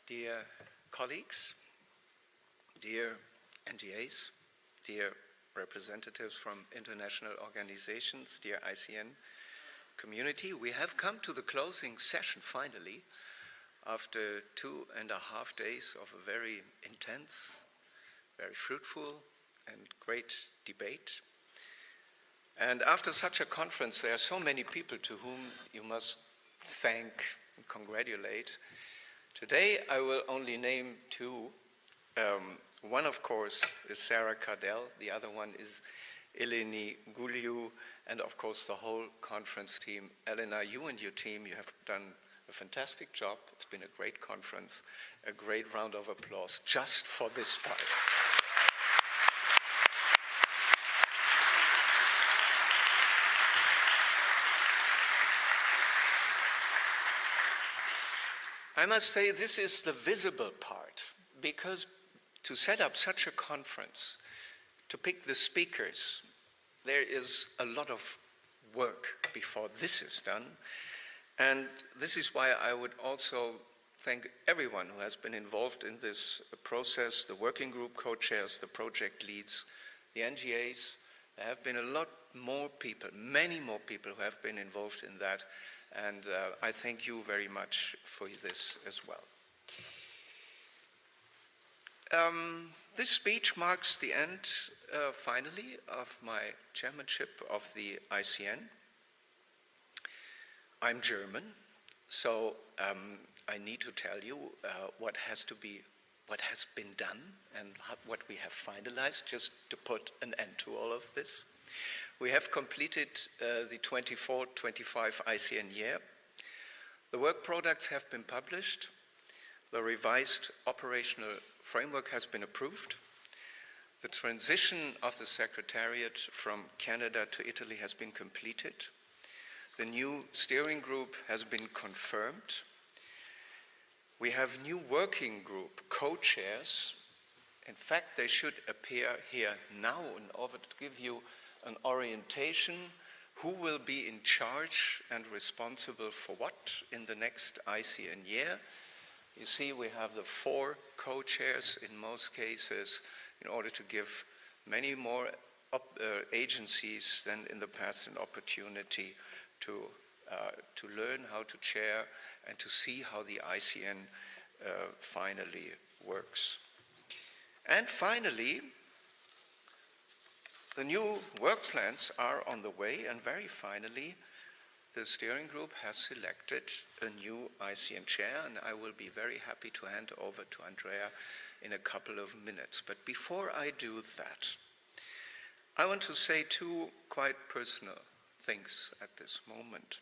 Dear colleagues, dear NGAs, dear representatives from international organizations, dear ICN community, we have come to the closing session finally after 2.5 days of a very intense, very fruitful and great debate. And after such a conference, there are so many people to whom you must thank and congratulate. Today, I will only name two. One, of course, is Sarah Cardell. The other one is Eleni Guliu, and of course, the whole conference team. Elena, you and your team, you have done a fantastic job. It's been a great conference. A great round of applause just for this part. I must say this is the visible part, because to set up such a conference, to pick the speakers, there is a lot of work before this is done. And this is why I would also thank everyone who has been involved in this process, the working group co-chairs, the project leads, the NGAs. There have been a lot more people, many more people who have been involved in that. And I thank you very much for this as well. This speech marks the end, finally, of my chairmanship of the ICN. I'm German, so I need to tell you what has been done and what we have finalized, just to put an end to all of this. We have completed the 24-25 ICN year. The work products have been published. The revised operational framework has been approved. The transition of the Secretariat from Canada to Italy has been completed. The new steering group has been confirmed. We have new working group co-chairs. In fact, they should appear here now in order to give you an orientation, who will be in charge and responsible for what in the next ICN year. You see, we have the 4 co-chairs in most cases in order to give many more agencies than in the past an opportunity to learn how to chair and to see how the ICN finally works. And finally, the new work plans are on the way, and very finally, the steering group has selected a new ICN chair, and I will be very happy to hand over to Andreas in a couple of minutes. But before I do that, I want to say 2 quite personal things at this moment.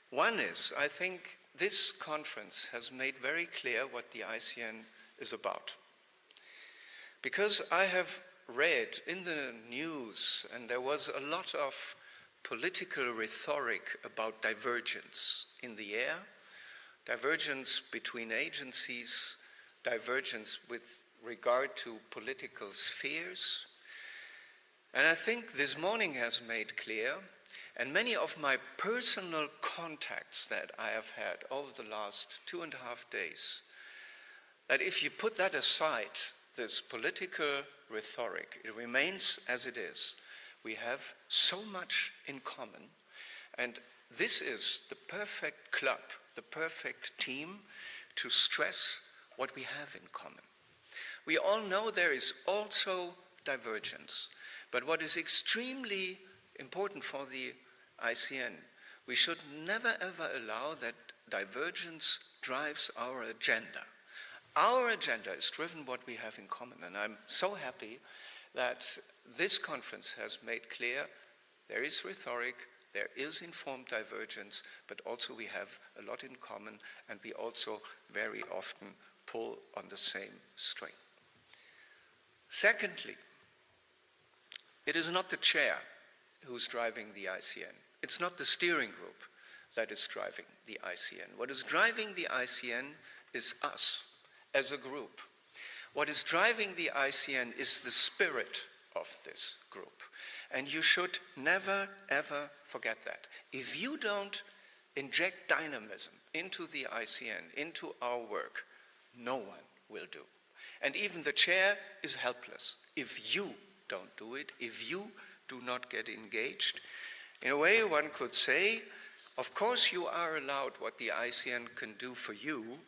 One is, I think this conference has made very clear what the ICN is about. Because I have read in the news, and there was a lot of political rhetoric about divergence in the air, divergence between agencies, divergence with regard to political spheres. And I think this morning has made clear, and many of my personal contacts that I have had over the last 2.5 days, that if you put that aside, this political rhetoric, it remains as it is. We have so much in common, and this is the perfect club, the perfect team to stress what we have in common. We all know there is also divergence, but what is extremely important for the ICN, we should never ever allow that divergence drives our agenda. Our agenda is driven what we have in common, and I'm so happy that this conference has made clear there is rhetoric, there is informed divergence, but also we have a lot in common, and we also very often pull on the same string. Secondly, it is not the chair who's driving the ICN. It's not the steering group that is driving the ICN. What is driving the ICN is us as a group. What is driving the ICN is the spirit of this group. And you should never, ever forget that. If you don't inject dynamism into the ICN, into our work, no one will do. And even the chair is helpless if you don't do it, if you do not get engaged. In a way, one could say, of course you are allowed what the ICN can do for you,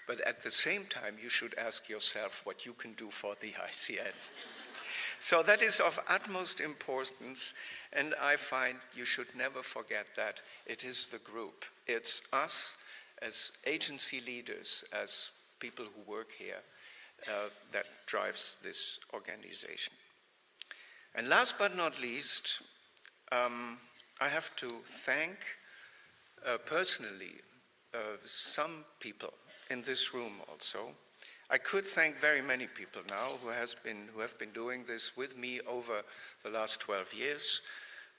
but at the same time you should ask yourself what you can do for the ICN. So that is of utmost importance, and I find you should never forget that. It is the group. It's us as agency leaders, as people who work here, that drives this organization. And last but not least, I have to thank personally some people in this room also. I could thank very many people now who have been doing this with me over the last 12 years.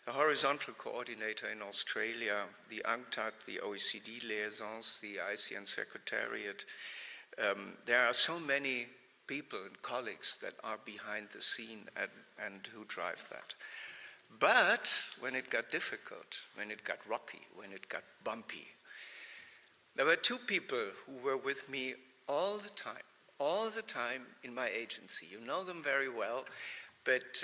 The horizontal coordinator in Australia, the UNCTAD, the OECD liaisons, the ICN secretariat. There are so many people and colleagues that are behind the scene and who drive that. But when it got difficult, when it got rocky, when it got bumpy, there were two people who were with me all the time in my agency. You know them very well, but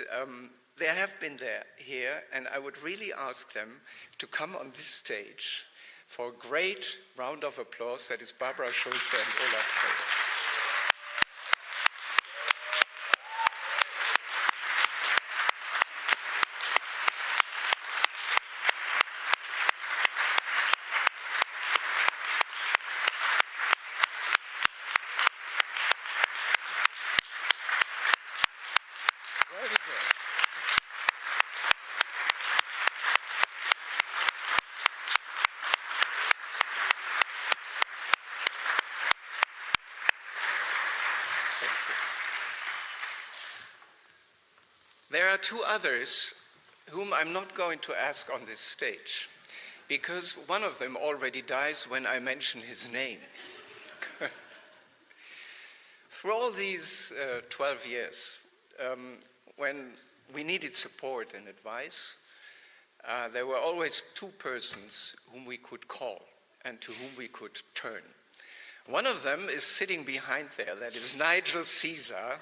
they have been here, and I would really ask them to come on this stage for a great round of applause. That is Barbara Schulze and Olaf Schröder. There are two others whom I'm not going to ask on this stage, because one of them already dies when I mention his name. Through all these 12 years, when we needed support and advice, there were always two persons whom we could call and to whom we could turn. One of them is sitting behind there, that is Nigel Caesar.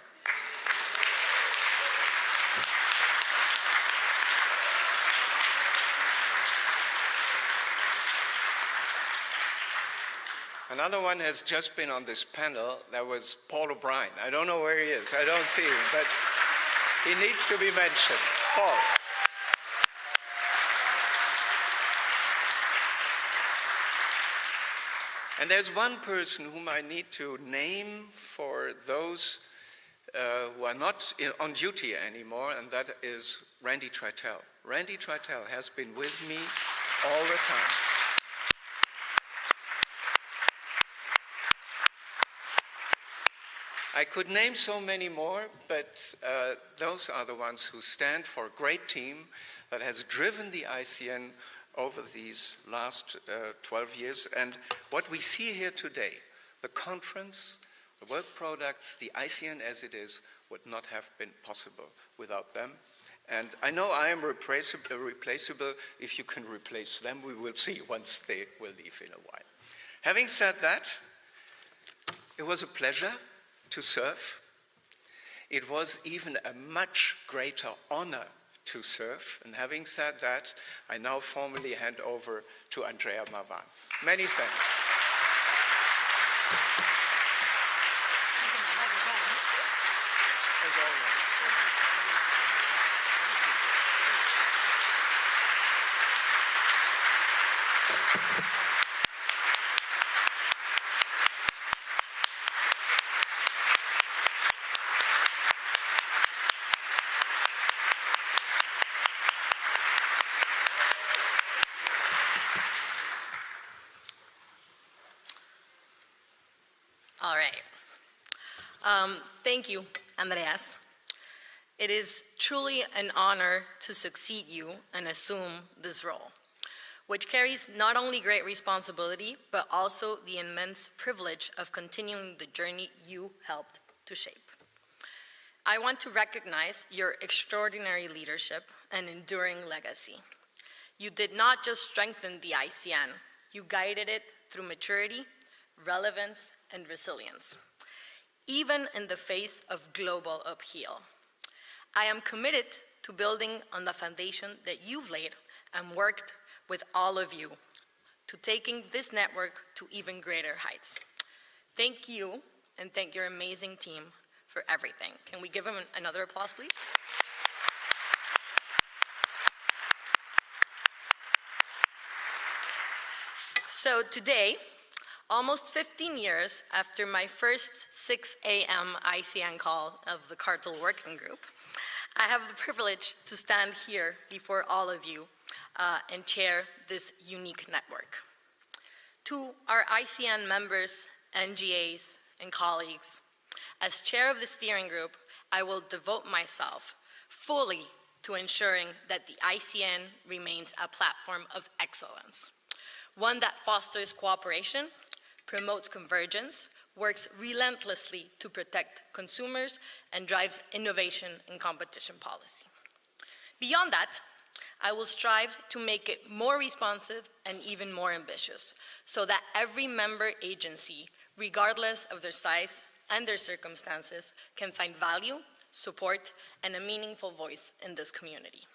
Another one has just been on this panel. That was Paul O'Brien. I don't know where he is. I don't see him, but he needs to be mentioned. Paul. And there's one person whom I need to name for those who are not on duty anymore, and that is Randy Tritell. Randy Tritell has been with me all the time. I could name so many more, but those are the ones who stand for a great team that has driven the ICN over these last 12 years. And what we see here today, the conference, the work products, the ICN as it is, would not have been possible without them. And I know I am replaceable. If you can replace them, we will see once they will leave in a while. Having said that, it was a pleasure to serve. It was even a much greater honor to serve. And having said that, I now formally hand over to Andrea Marwan. Many thanks. As always. All right. Thank you, Andreas. It is truly an honor to succeed you and assume this role, which carries not only great responsibility, but also the immense privilege of continuing the journey you helped to shape. I want to recognize your extraordinary leadership and enduring legacy. You did not just strengthen the ICN, you guided it through maturity, relevance, and resilience, even in the face of global upheaval. I am committed to building on the foundation that you've laid and worked with all of you to taking this network to even greater heights. Thank you, and thank your amazing team for everything. Can we give them another applause, please? So today, almost 15 years after my first 6 a.m. ICN call of the Cardell working group, I have the privilege to stand here before all of you and chair this unique network. To our ICN members, NGAs, and colleagues, as chair of the steering group, I will devote myself fully to ensuring that the ICN remains a platform of excellence, one that fosters cooperation, promotes convergence, works relentlessly to protect consumers, and drives innovation in competition policy. Beyond that, I will strive to make it more responsive and even more ambitious, so that every member agency, regardless of their size and their circumstances, can find value, support, and a meaningful voice in this community.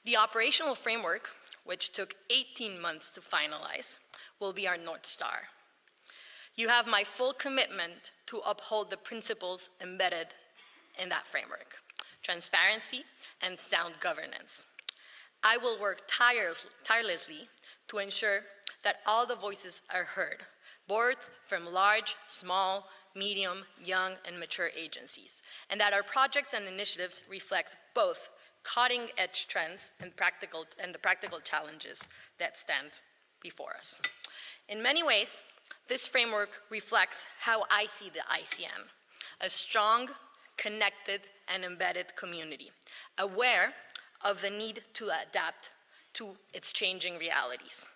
The operational framework, which took 18 months to finalize, will be our North Star. You have my full commitment to uphold the principles embedded in that framework: transparency and sound governance. I will work tirelessly to ensure that all the voices are heard, both from large, small, medium, young, and mature agencies, and that our projects and initiatives reflect both cutting-edge trends and the practical challenges that stand before us. In many ways, this framework reflects how I see the ICN: a strong, connected, and embedded community, aware of the need to adapt to its changing realities.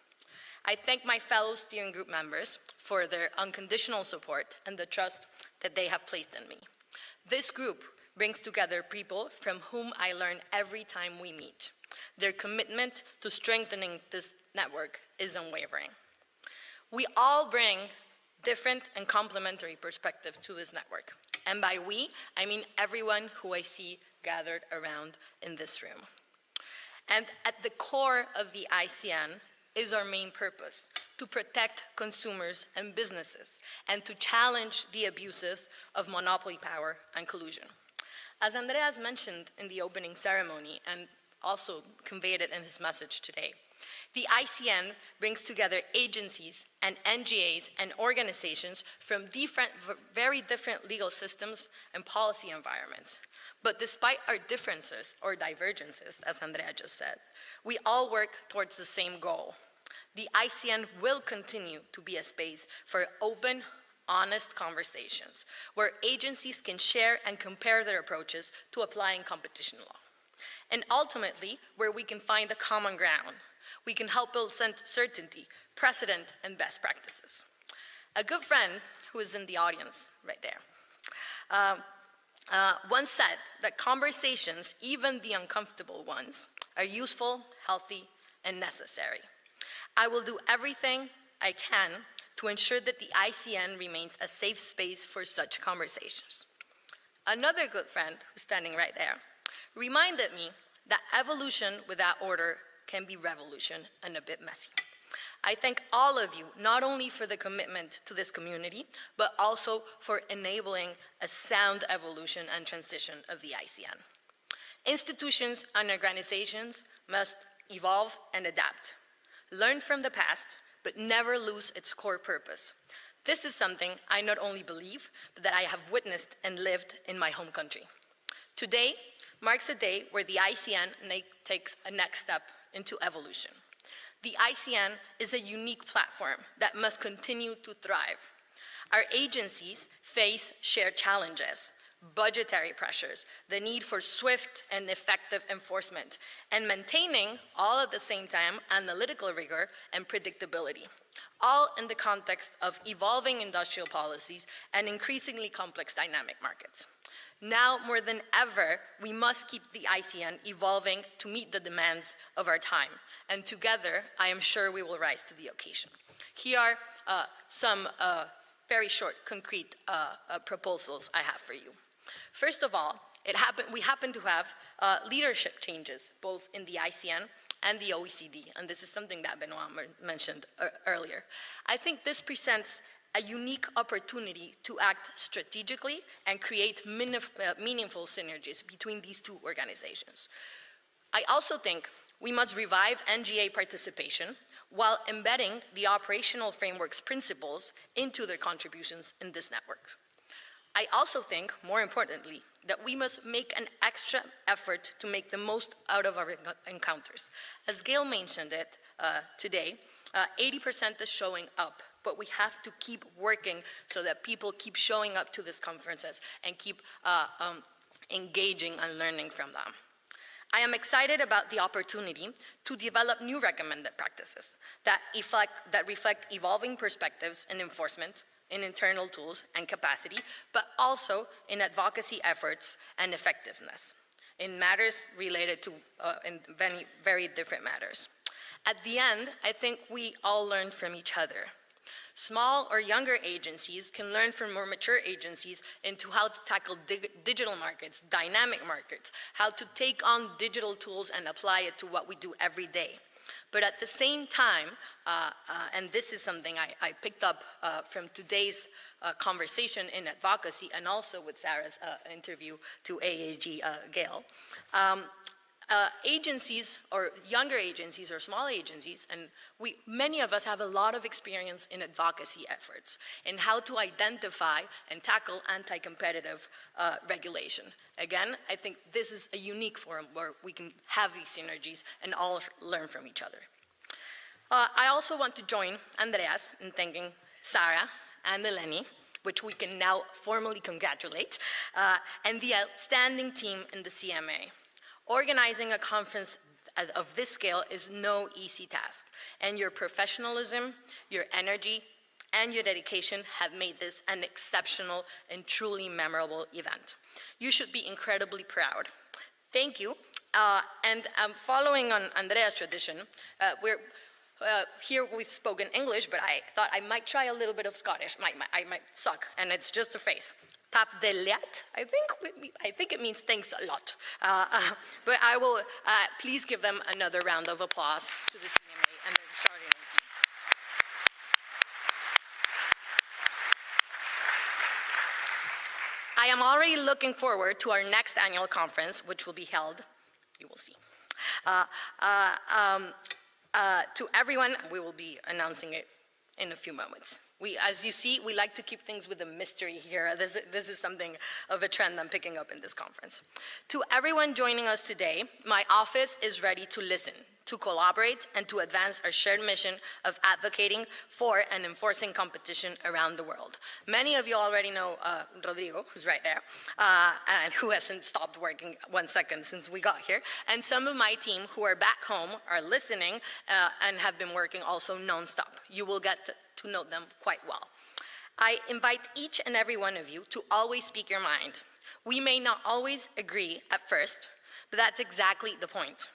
I thank my fellow steering group members for their unconditional support and the trust that they have placed in me. This group brings together people from whom I learn every time we meet. Their commitment to strengthening this network is unwavering. We all bring different and complementary perspectives to this network. And by we, I mean everyone who I see gathered around in this room. And at the core of the ICN is our main purpose: to protect consumers and businesses and to challenge the abuses of monopoly power and collusion. As Andreas mentioned in the opening ceremony and also conveyed it in his message today, the ICN brings together agencies and NGAs and organizations from very different legal systems and policy environments. But despite our differences or divergences, as Andrea just said, we all work towards the same goal. The ICN will continue to be a space for open, honest conversations where agencies can share and compare their approaches to applying competition law. And ultimately, where we can find a common ground. We can help build certainty, precedent, and best practices. A good friend, who is in the audience right there, once said that conversations, even the uncomfortable ones, are useful, healthy, and necessary. I will do everything I can to ensure that the ICN remains a safe space for such conversations. Another good friend, who's standing right there, reminded me that evolution without order can be revolution and a bit messy. I thank all of you, not only for the commitment to this community, but also for enabling a sound evolution and transition of the ICN. Institutions and organizations must evolve and adapt, learn from the past, but never lose its core purpose. This is something I not only believe, but that I have witnessed and lived in my home country. Today marks a day where the ICN takes a next step into evolution. The ICN is a unique platform that must continue to thrive. Our agencies face shared challenges, budgetary pressures, the need for swift and effective enforcement, and maintaining, all at the same time, analytical rigor and predictability, all in the context of evolving industrial policies and increasingly complex dynamic markets. Now more than ever, we must keep the ICN evolving to meet the demands of our time, and together, I am sure we will rise to the occasion. Here are some very short, concrete proposals I have for you. First of all, we happen to have leadership changes, both in the ICN and the OECD, and this is something that Benoit mentioned earlier. I think this presents a unique opportunity to act strategically and create meaningful synergies between these two organizations. I also think we must revive NGA participation while embedding the operational framework's principles into their contributions in this network. I also think, more importantly, that we must make an extra effort to make the most out of our encounters. As Gail mentioned it today, 80% is showing up, but we have to keep working so that people keep showing up to these conferences and keep engaging and learning from them. I am excited about the opportunity to develop new recommended practices that reflect evolving perspectives in enforcement, in internal tools and capacity, but also in advocacy efforts and effectiveness in matters related to in very different matters. At the end, I think we all learn from each other. Small or younger agencies can learn from more mature agencies into how to tackle digital markets, dynamic markets, how to take on digital tools and apply it to what we do every day. But at the same time, and this is something I picked up from today's conversation in advocacy and also with Sarah's interview to AAG Gail, agencies or younger agencies or small agencies, and many of us have a lot of experience in advocacy efforts in how to identify and tackle anti-competitive regulation. Again, I think this is a unique forum where we can have these synergies and all learn from each other. I also want to join Andreas in thanking Sarah and Eleni, which we can now formally congratulate, and the outstanding team in the CMA. Organizing a conference of this scale is no easy task, and your professionalism, your energy, and your dedication have made this an exceptional and truly memorable event. You should be incredibly proud. Thank you. And following on Andrea's tradition, here we've spoken English, but I thought I might try a little bit of Scottish. I might suck, and it's just a phrase. Tap de liat, I think it means thanks a lot. But I will please give them another round of applause to the CMA and their extraordinary team. I am already looking forward to our next annual conference, which will be held, you will see. To everyone, we will be announcing it in a few moments. As you see, we like to keep things with a mystery here. This is something of a trend I'm picking up in this conference. To everyone joining us today, my office is ready to listen, to collaborate, and to advance our shared mission of advocating for and enforcing competition around the world. Many of you already know Rodrigo, who's right there, and who hasn't stopped working 1 second since we got here. And some of my team who are back home are listening and have been working also nonstop. You will get to know them quite well. I invite each and every one of you to always speak your mind. We may not always agree at first, but that's exactly the point.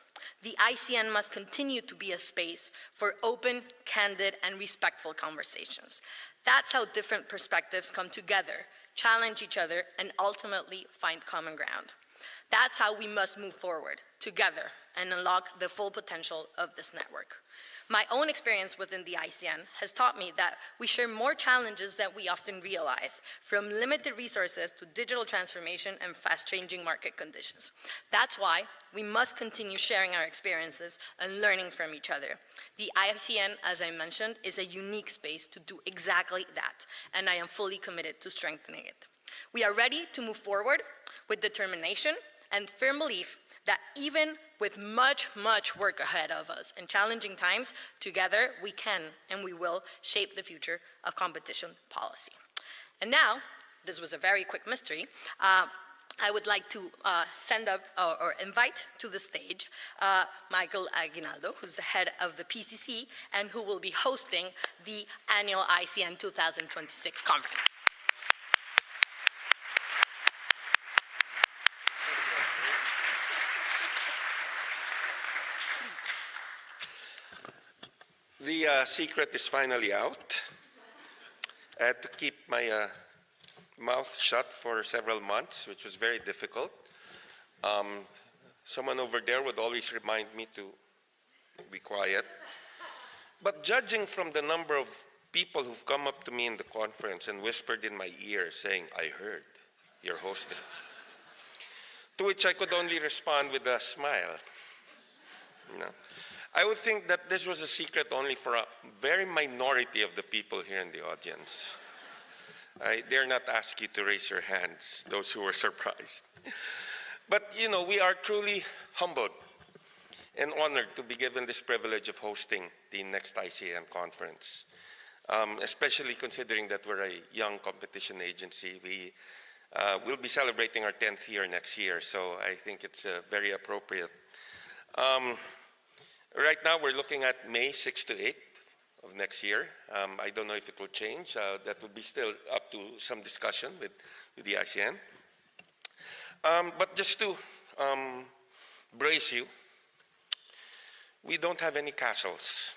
The ICN must continue to be a space for open, candid, and respectful conversations. That's how different perspectives come together, challenge each other, and ultimately find common ground. That's how we must move forward, together, and unlock the full potential of this network. My own experience within the ICN has taught me that we share more challenges than we often realize, from limited resources to digital transformation and fast-changing market conditions. That's why we must continue sharing our experiences and learning from each other. The ICN, as I mentioned, is a unique space to do exactly that, and I am fully committed to strengthening it. We are ready to move forward with determination and firm belief that even with much, much work ahead of us and challenging times, together we can and we will shape the future of competition policy. And now, this was a very quick mystery, I would like to send up or invite to the stage Michael Aguinaldo, who's the head of the PCC and who will be hosting the annual ICN 2026 conference. The secret is finally out. I had to keep my mouth shut for several months, which was very difficult. Someone over there would always remind me to be quiet. But judging from the number of people who've come up to me in the conference and whispered in my ear saying, "I heard you're hosting," to which I could only respond with a smile. You know, I would think that this was a secret only for a very minority of the people here in the audience. I dare not ask you to raise your hands, those who were surprised. But, you know, we are truly humbled and honored to be given this privilege of hosting the next ICN conference, especially considering that we're a young competition agency. We will be celebrating our 10th year next year, so I think it's very appropriate. Right now, we're looking at May 6th to 8th of next year. I don't know if it will change. That will be still up to some discussion with the ICN. But just to brace you, we don't have any castles.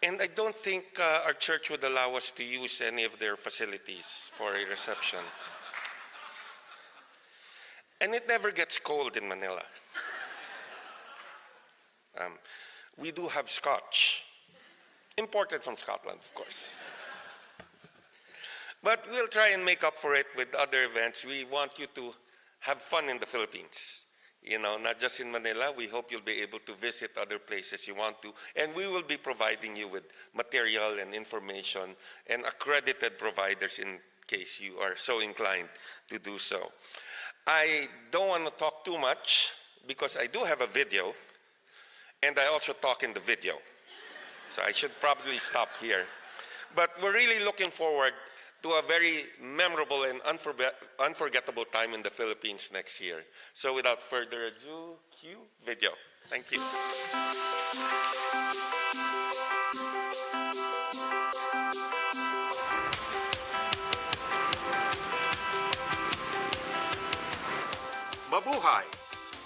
And I don't think our church would allow us to use any of their facilities for a reception. And it never gets cold in Manila. We do have scotch, imported from Scotland, of course. But we'll try and make up for it with other events. We want you to have fun in the Philippines. You know, not just in Manila. We hope you'll be able to visit other places you want to. And we will be providing you with material and information and accredited providers in case you are so inclined to do so. I don't want to talk too much because I do have a video. And I also talk in the video. So I should probably stop here. But we're really looking forward to a very memorable and unforgettable time in the Philippines next year. So without further ado, cue video. Thank you. Mabuhay!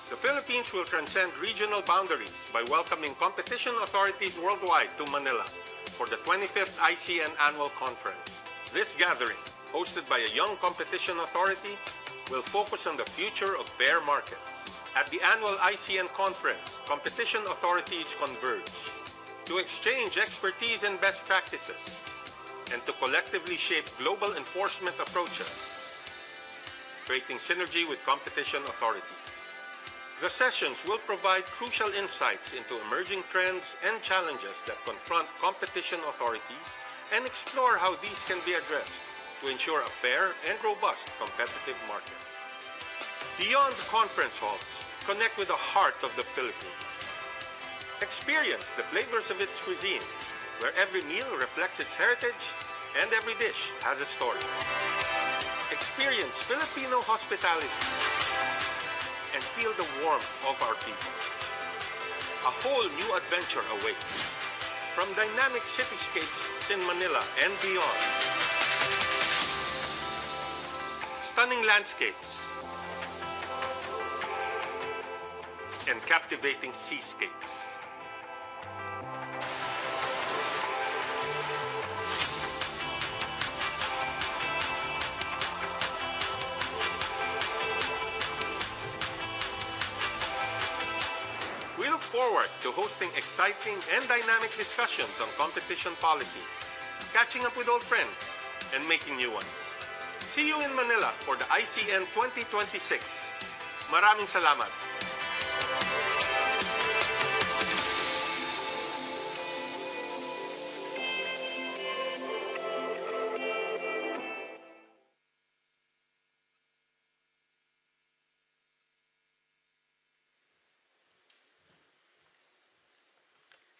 The Philippines will transcend regional boundaries by welcoming competition authorities worldwide to Manila for the 25th ICN Annual Conference. This gathering, hosted by a young competition authority, will focus on the future of fair markets. At the annual ICN Conference, competition authorities converge to exchange expertise and best practices and to collectively shape global enforcement approaches, creating synergy with competition authorities. The sessions will provide crucial insights into emerging trends and challenges that confront competition authorities and explore how these can be addressed to ensure a fair and robust competitive market. Beyond the conference halls, connect with the heart of the Philippines. Experience the flavors of its cuisine, where every meal reflects its heritage and every dish has a story. Experience Filipino hospitality and feel the warmth of our people. A whole new adventure awaits from dynamic cityscapes in Manila and beyond. Stunning landscapes and captivating seascapes. We look forward to hosting exciting and dynamic discussions on competition policy, catching up with old friends, and making new ones. See you in Manila for the ICN 2026. Maraming salamat.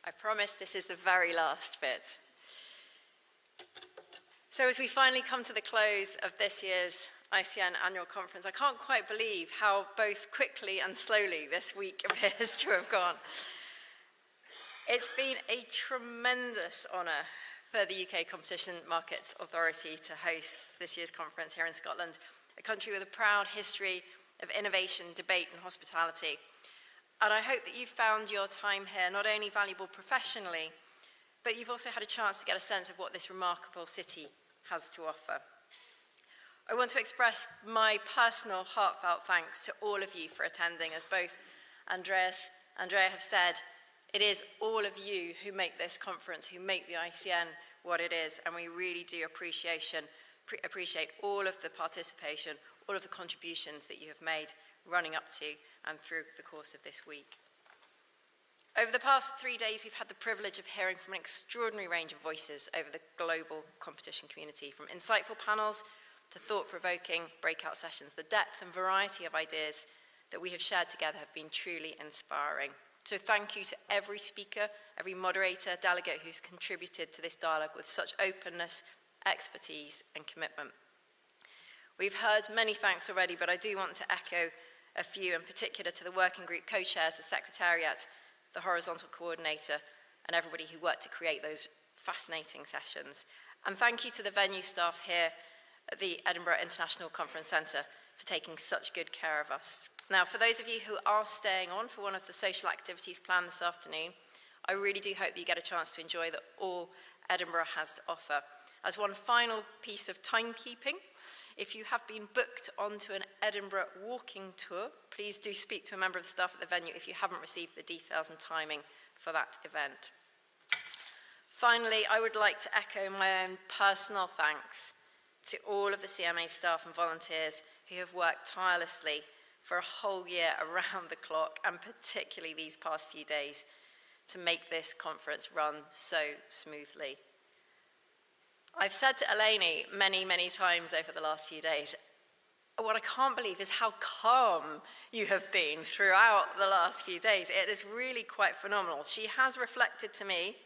I promise this is the very last bit. So as we finally come to the close of this year's ICN annual conference, I can't quite believe how both quickly and slowly this week appears to have gone. It's been a tremendous honour for the UK Competition Markets Authority to host this year's conference here in Scotland, a country with a proud history of innovation, debate and hospitality. And I hope that you've found your time here not only valuable professionally, but you've also had a chance to get a sense of what this remarkable city has to offer. I want to express my personal heartfelt thanks to all of you for attending. As both Andreas and Andrea have said, it is all of you who make this conference, who make the ICN what it is, and we really do appreciate all of the participation, all of the contributions that you have made running up to and through the course of this week. Over the past 3 days, we've had the privilege of hearing from an extraordinary range of voices over the global competition community, from insightful panels to thought-provoking breakout sessions. The depth and variety of ideas that we have shared together have been truly inspiring. So thank you to every speaker, every moderator, delegate who's contributed to this dialogue with such openness, expertise, and commitment. We've heard many thanks already, but I do want to echo a few, in particular to the working group co-chairs, the Secretariat, the horizontal coordinator, and everybody who worked to create those fascinating sessions. And thank you to the venue staff here at the Edinburgh International Conference Centre for taking such good care of us. Now, for those of you who are staying on for one of the social activities planned this afternoon, I really do hope that you get a chance to enjoy that all Edinburgh has to offer. As one final piece of timekeeping, if you have been booked onto an Edinburgh walking tour, please do speak to a member of the staff at the venue if you haven't received the details and timing for that event. Finally, I would like to echo my own personal thanks to all of the CMA staff and volunteers who have worked tirelessly for a whole year around the clock, and particularly these past few days, to make this conference run so smoothly. I've said to Eleni many, many times over the last few days, what I can't believe is how calm you have been throughout the last few days. It is really quite phenomenal. She has reflected to me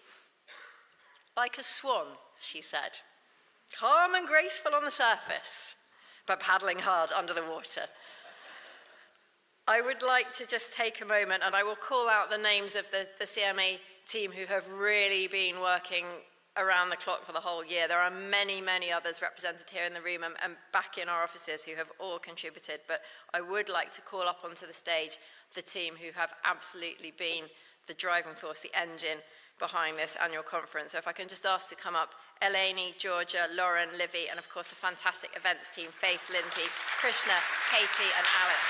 like a swan, she said. Calm and graceful on the surface, but paddling hard under the water. I would like to just take a moment, and I will call out the names of the CMA team who have really been working around the clock for the whole year. There are many, many others represented here in the room and back in our offices who have all contributed, but I would like to call up onto the stage the team who have absolutely been the driving force, the engine behind this annual conference. So if I can just ask to come up, Eleni, Georgia, Lauren, Livy, and of course the fantastic events team, Faith, Lindsay, Krishna, Katie, and Alex.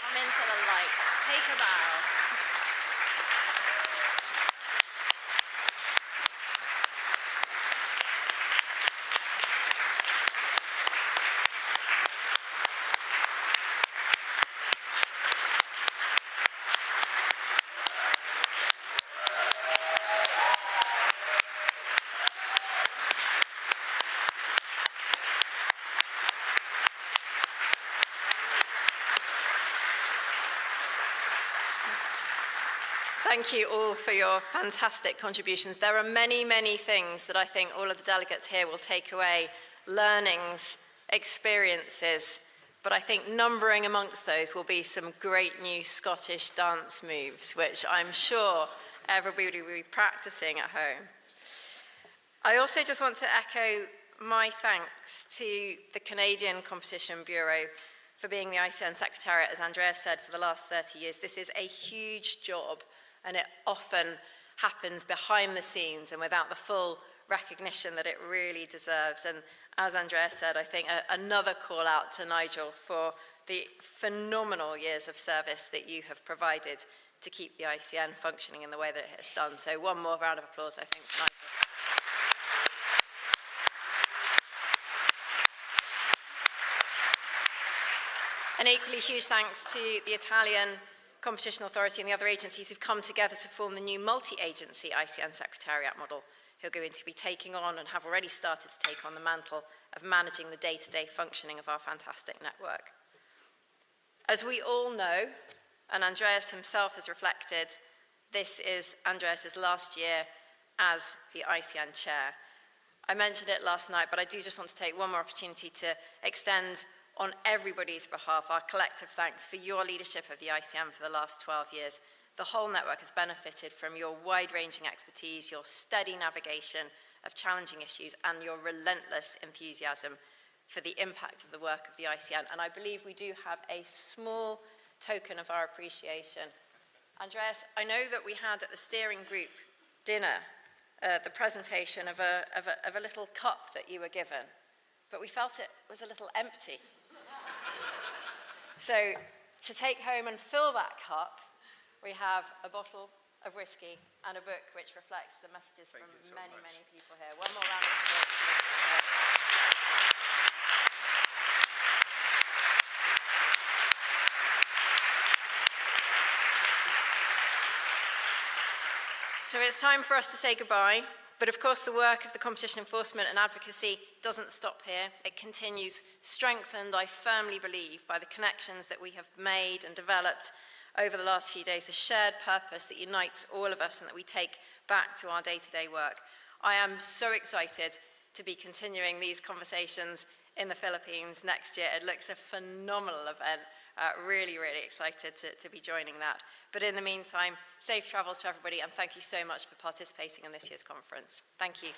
Come into the lights, take a bow. Thank you all for your fantastic contributions. There are many, many things that I think all of the delegates here will take away, learnings, experiences, but I think numbering amongst those will be some great new Scottish dance moves, which I'm sure everybody will be practicing at home. I also just want to echo my thanks to the Canadian Competition Bureau for being the ICN Secretariat, as Andreas said, for the last 30 years. This is a huge job, and it often happens behind the scenes and without the full recognition that it really deserves. And as Andreas said, I think another call out to Nigel for the phenomenal years of service that you have provided to keep the ICN functioning in the way that it has done. So one more round of applause, I think, for Nigel. An equally huge thanks to the Italian Competition Authority and the other agencies who've come together to form the new multi-agency ICN Secretariat model, who are going to be taking on and have already started to take on the mantle of managing the day-to-day functioning of our fantastic network. As we all know, and Andreas himself has reflected, this is Andreas's last year as the ICN chair. I mentioned it last night, but I do just want to take one more opportunity to extend on everybody's behalf our collective thanks for your leadership of the ICN for the last 12 years. The whole network has benefited from your wide-ranging expertise, your steady navigation of challenging issues, and your relentless enthusiasm for the impact of the work of the ICN. And I believe we do have a small token of our appreciation. Andreas, I know that we had at the steering group dinner the presentation of a little cup that you were given, but we felt it was a little empty. So to take home and fill that cup, we have a bottle of whiskey and a book which reflects the messages from many, many people here. One more round of applause. So it's time for us to say goodbye, but of course the work of the competition enforcement and advocacy doesn't stop here. It continues, strengthened, I firmly believe, by the connections that we have made and developed over the last few days, the shared purpose that unites all of us and that we take back to our day-to-day work. I am so excited to be continuing these conversations in the Philippines next year. It looks a phenomenal event. Really, really excited to be joining that. But in the meantime, safe travels to everybody, and thank you so much for participating in this year's conference. Thank you.